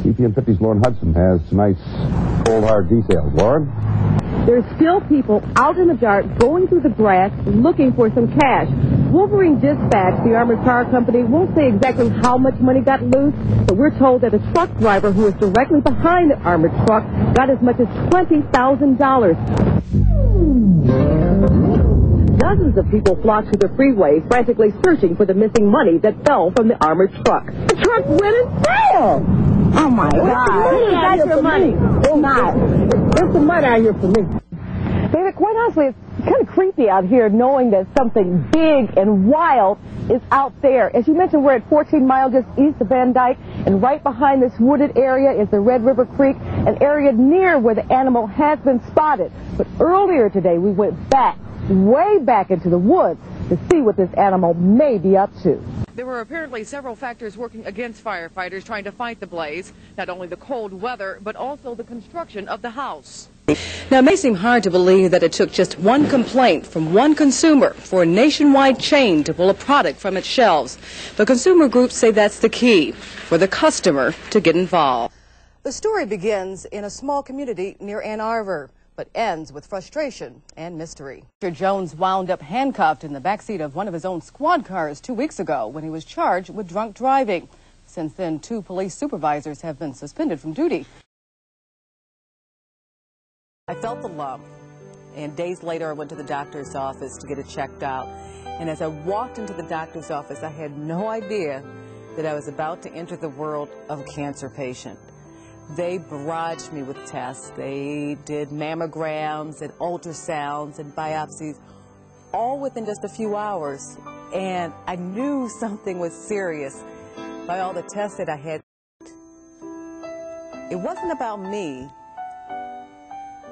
EPN 50's Lauren Hudson has tonight's cold hard details. Lauren? There's still people out in the dark going through the grass looking for some cash. Wolverine Dispatch, the armored car company, won't say exactly how much money got loose, but we're told that a truck driver who was directly behind the armored truck got as much as $20,000. Dozens of people flocked to the freeway, frantically searching for the missing money that fell from the armored truck. The truck went and fell! Oh, my God. That's your money. It's not. There's some money out here for me. David, quite honestly, it's kind of creepy out here knowing that something big and wild is out there. As you mentioned, we're at 14 Mile just east of Van Dyke, and right behind this wooded area is the Red River Creek, an area near where the animal has been spotted. But earlier today, we went back, way back into the woods to see what this animal may be up to. There were apparently several factors working against firefighters trying to fight the blaze, not only the cold weather, but also the construction of the house. Now, it may seem hard to believe that it took just one complaint from one consumer for a nationwide chain to pull a product from its shelves. But consumer groups say that's the key, for the customer to get involved. The story begins in a small community near Ann Arbor, but ends with frustration and mystery. Mr. Jones wound up handcuffed in the backseat of one of his own squad cars 2 weeks ago when he was charged with drunk driving. Since then, 2 police supervisors have been suspended from duty. I felt the lump, and days later I went to the doctor's office to get it checked out. And as I walked into the doctor's office, I had no idea that I was about to enter the world of a cancer patient. They barraged me with tests. They did mammograms and ultrasounds and biopsies, all within just a few hours. And I knew something was serious by all the tests that I had. It wasn't about me.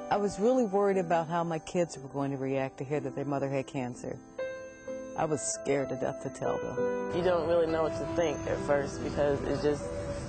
I was really worried about how my kids were going to react to hear that their mother had cancer. I was scared to death to tell them. You don't really know what to think at first because it just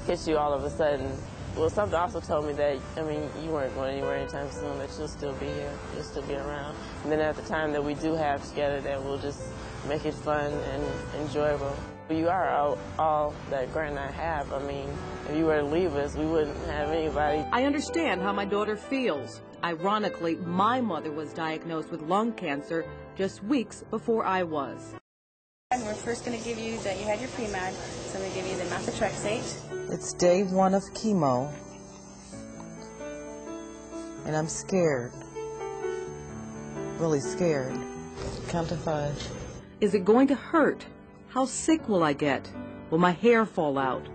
hits you all of a sudden. Well, something also told me that, I mean, you weren't going anywhere anytime soon, that you'll still be here, you'll still be around. And then at the time that we do have together, that we'll just make it fun and enjoyable. You are all that Grant and I have. I mean, if you were to leave us, we wouldn't have anybody. I understand how my daughter feels. Ironically, my mother was diagnosed with lung cancer just weeks before I was. And we're first going to give you that you had your pre-med, so I'm going to give you the methotrexate. It's day 1 of chemo, and I'm scared, really scared. Count to 5. Is it going to hurt? How sick will I get? Will my hair fall out?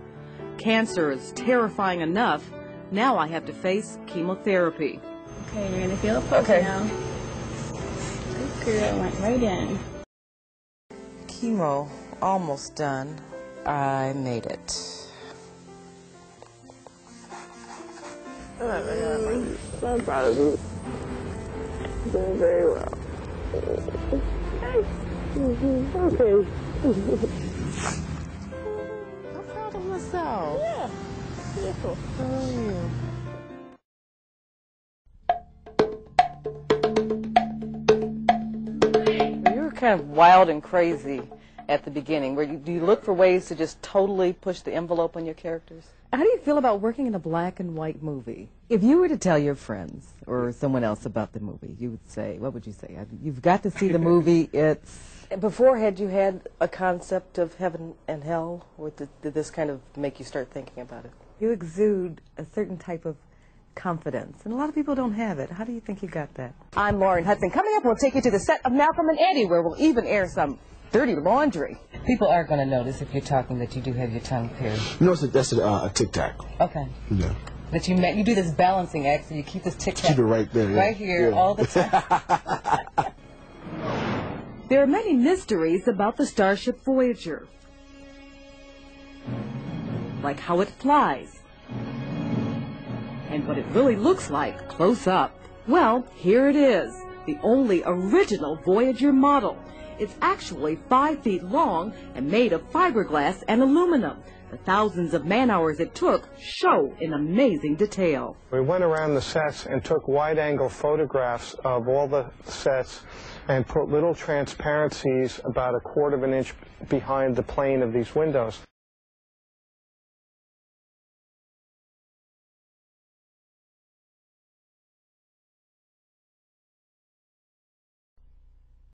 Cancer is terrifying enough. Now I have to face chemotherapy. Okay, you're going to feel it poke now. Good girl, went right in. Chemo almost done. I made it. I'm proud of you. Doing very well. Okay. I'm proud of myself. Yeah. Beautiful. How are you? You were kind of wild and crazy at the beginning. Do you look for ways to just totally push the envelope on your characters? How do you feel about working in a black and white movie? If you were to tell your friends or someone else about the movie, you would say, what would you say? You've got to see the movie. Before, had you had a concept of heaven and hell, or did this kind of make you start thinking about it? You exude a certain type of confidence, and a lot of people don't have it. How do you think you got that? I'm Lauren Hudson. Coming up, we'll take you to the set of Malcolm and Eddie, where we'll even air some dirty laundry. People are going to notice if you're talking that you do have your tongue pierced. You know, that's a tic-tac. Okay. Yeah. But you do this balancing act, so you keep this tic-tac keep it right there, yeah. Right here, yeah. all the time. There are many mysteries about the starship Voyager, like how it flies, and what it really looks like close up. Well, here it is, the only original Voyager model. It's actually 5 feet long and made of fiberglass and aluminum. The thousands of man-hours it took show in amazing detail. We went around the sets and took wide-angle photographs of all the sets and put little transparencies about 1/4 of an inch behind the plane of these windows.